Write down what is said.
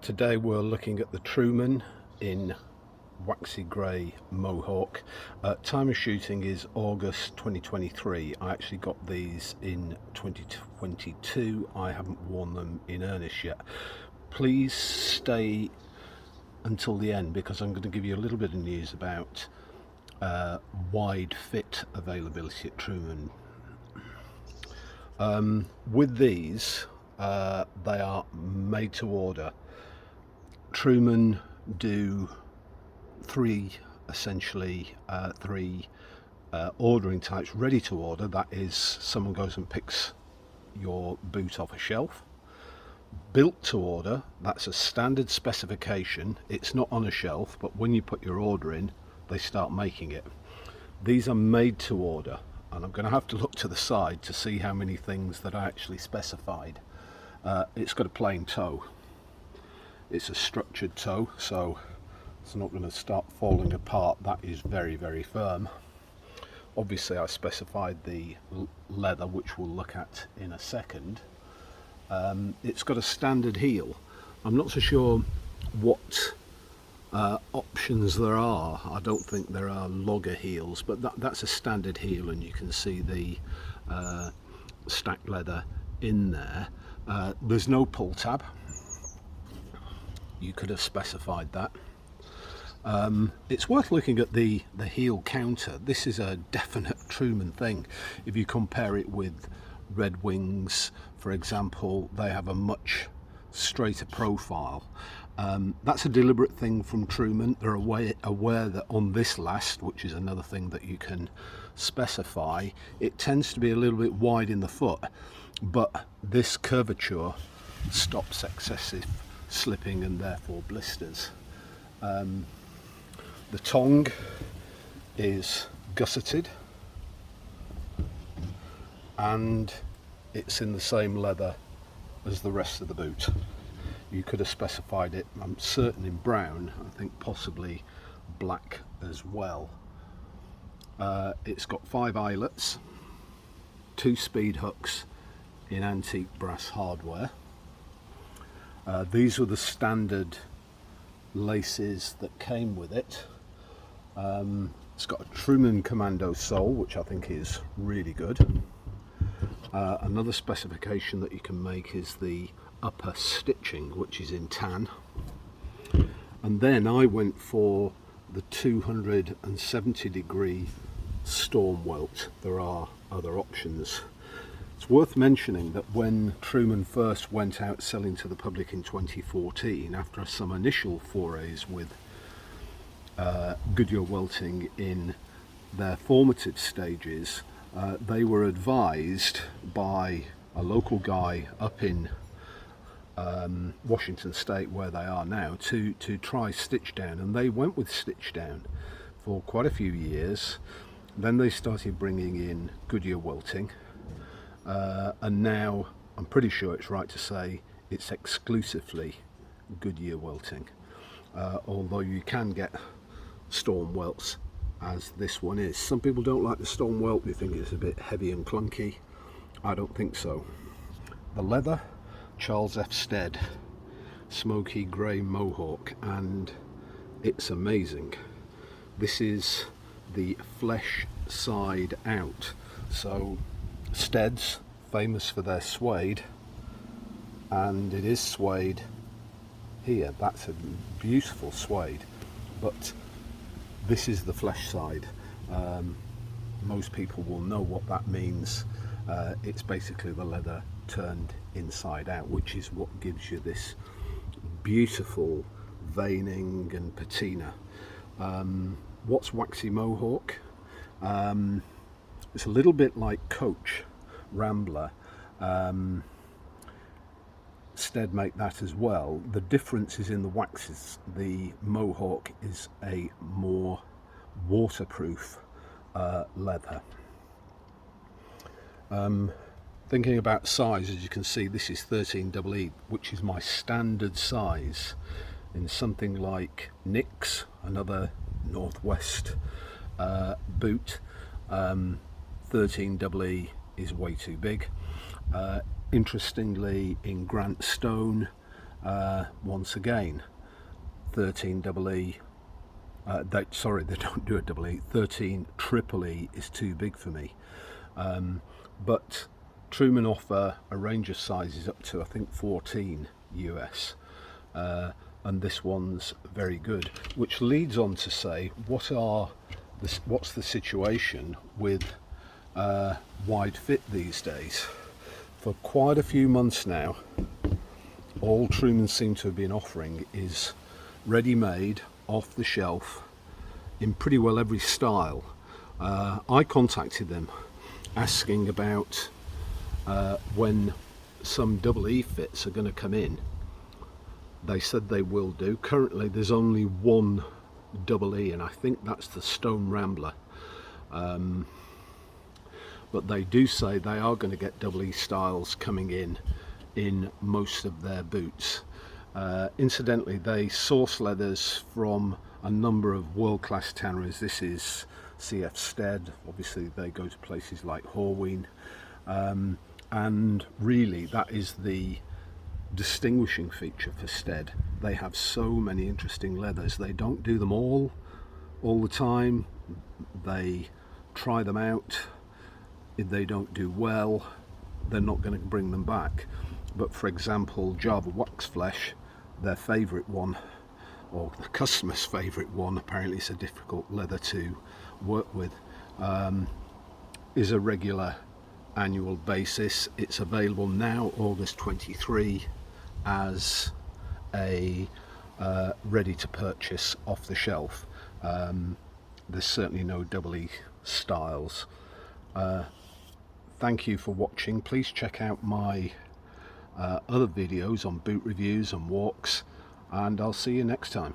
Today we're looking at the Truman in Waxy Gray Mohawk. Time of shooting is August 2023. I actually got these in 2022. I haven't worn them in earnest yet. Please stay until the end because I'm going to give you a little bit of news about wide fit availability at Truman. With these, they are made to order. Truman do three ordering types. Ready to order, that is someone goes and picks your boot off a shelf. Built to order, that's a standard specification. It's not on a shelf, but when you put your order in, they start making it. These are made to order, and I'm going to have to look to the side to see how many things that I actually specified. It's got a plain toe. It's a structured toe, so it's not going to start falling apart. That is very, very firm. Obviously I specified the leather, which we'll look at in a second. It's got a standard heel. I'm not so sure what options there are. I don't think there are logger heels, but that's a standard heel, and you can see the stacked leather in there. There's no pull tab. You could have specified that. It's worth looking at the heel counter. This is a definite Truman thing. If you compare it with Red Wings, for example, they have a much straighter profile. That's a deliberate thing from Truman. They're aware that on this last, which is another thing that you can specify, it tends to be a little bit wide in the foot, but this curvature stops excessive slipping and therefore blisters. The tongue is gusseted and it's in the same leather as the rest of the boot. You could have specified it, I'm certain, in brown. I think possibly black as well. It's got 5 eyelets, 2 Speedhooks in antique brass hardware. These were the standard laces that came with it. It's got a Truman Commando sole, which I think is really good. Another specification that you can make is the upper stitching, which is in tan. And then I went for the 270-degree storm welt. There are other options. It's worth mentioning that when Truman first went out selling to the public in 2014, after some initial forays with Goodyear welting in their formative stages, they were advised by a local guy up in Washington State, where they are now, to try stitch down, and they went with stitch down for quite a few years. Then they started bringing in Goodyear welting. And now I'm pretty sure it's right to say it's exclusively Goodyear welting, although you can get storm welts, as this one is. Some people don't like the storm welt, they think it's a bit heavy and clunky. I don't think so. The leather, Charles F. Stead Smokey Gray Mohawk, and it's amazing. This is the flesh side out, so Stead's famous for their suede, and it is suede here. That's a beautiful suede, but this is the flesh side. Most people will know what that means. It's basically the leather turned inside out, which is what gives you this beautiful veining and patina. What's Waxy Mohawk? It's a little bit like Coach Rambler. Stead make that as well. The difference is in the waxes. The Mohawk is a more waterproof leather. Thinking about size, as you can see, this is 13EE, which is my standard size. In something like Nick's, another Northwest boot, 13EE is way too big. Interestingly, in Grant Stone, once again, 13 EE. Sorry, they don't do a double E. 13 triple E is too big for me. But Truman offer a range of sizes up to, I think, 14 US. And this one's very good, which leads on to say, what's the situation with wide fit these days? For quite a few months now, all Truman seem to have been offering is ready-made, off the shelf, in pretty well every style. I contacted them asking about when some double E fits are going to come in. They said they will do. Currently there's only one double E, and I think that's the Stone Rambler. But they do say they are going to get double E styles coming in most of their boots. Incidentally, they source leathers from a number of world-class tanneries. This is CF Stead. Obviously they go to places like Horween, and really that is the distinguishing feature for Stead. They have so many interesting leathers. They don't do them all the time. They try them out. If they don't do well, they're not going to bring them back. But for example, Java Wax Flesh, their favourite one, or the customer's favourite one, apparently it's a difficult leather to work with, is a regular annual basis. It's available now, August 23, as a ready to purchase off the shelf. There's certainly no double E styles. Thank you for watching. Please check out my other videos on boot reviews and walks, and I'll see you next time.